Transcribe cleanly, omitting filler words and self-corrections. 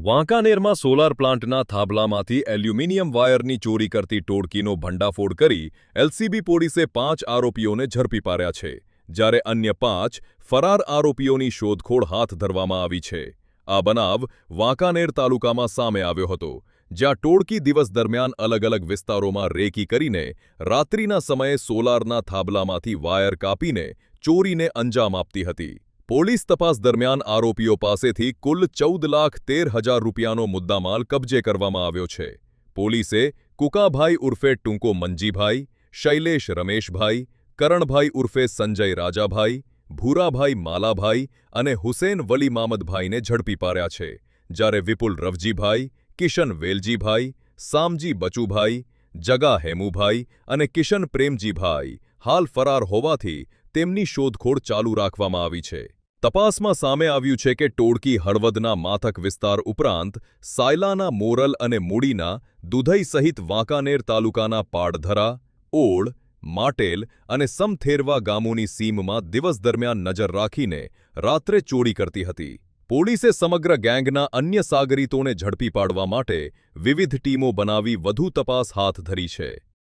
વાંકાનેરમાં solar પ્લાન્ટના થાંભલામાંથી aluminium વાયરની ચોરી કરતી ટોળકીનો ભંડાફોડ કરી એલસીબી પોલીસે 5 આરોપીઓને ઝડપી પાડ્યા છે, જ્યારે અન્ય 5 ફરાર આરોપીઓની શોધખોળ હાથ ધરવામાં આવી છે. આ બનાવ વાંકાનેર તાલુકામાં સામે આવ્યો હતો, જ્યાં ટોળકી દિવસ દરમિયાન અલગ-અલગ વિસ્તારોમાં રેકી કરીને રાત્રિના સમયે સોલારના થાંભલામાંથી વાયર કાપીને ચોરીને અંજામ આપતી હતી. પોલીસ તપાસ દરમિયાન આરોપીઓ પાસેથી કુલ 14,13,000 રૂપિયાનો મુદ્દામાલ કબજે કરવામાં આવ્યો છે. પોલીસે કુકાભાઈ ઉર્ફે ટૂંકો મંજીભાઈ, શૈલેષ રમેશભાઈ, કરણભાઈ ઉર્ફે સંજય રાજાભાઈ, ભૂરાભાઈ માલાભાઈ અને હુસેન વલી મામદભાઈને ઝડપી પાડ્યા છે, જ્યારે વિપુલ રવજીભાઈ, કિશન વેલજીભાઈ, સામજી બચુભાઈ, જગા હેમુભાઈ અને કિશન પ્રેમજીભાઈ હાલ ફરાર હોવાથી તેમની શોધખોળ ચાલુ રાખવામાં આવી છે. તપાસમાં સામે આવ્યું છે કે ટોળકી હળવદના માથક વિસ્તાર ઉપરાંત સાયલાના મોરલ અને મૂડીના દુધઈ સહિત વાંકાનેર તાલુકાના પાડધરા, ઓળ, માટેલ અને સમથેરવા ગામોની સીમમાં દિવસ દરમિયાન નજર રાખીને રાત્રે ચોરી કરતી હતી. પોલીસે સમગ્ર ગેંગના અન્ય સાગરીતોને ઝડપી પાડવા માટે વિવિધ ટીમો બનાવી વધુ તપાસ હાથ ધરી છે.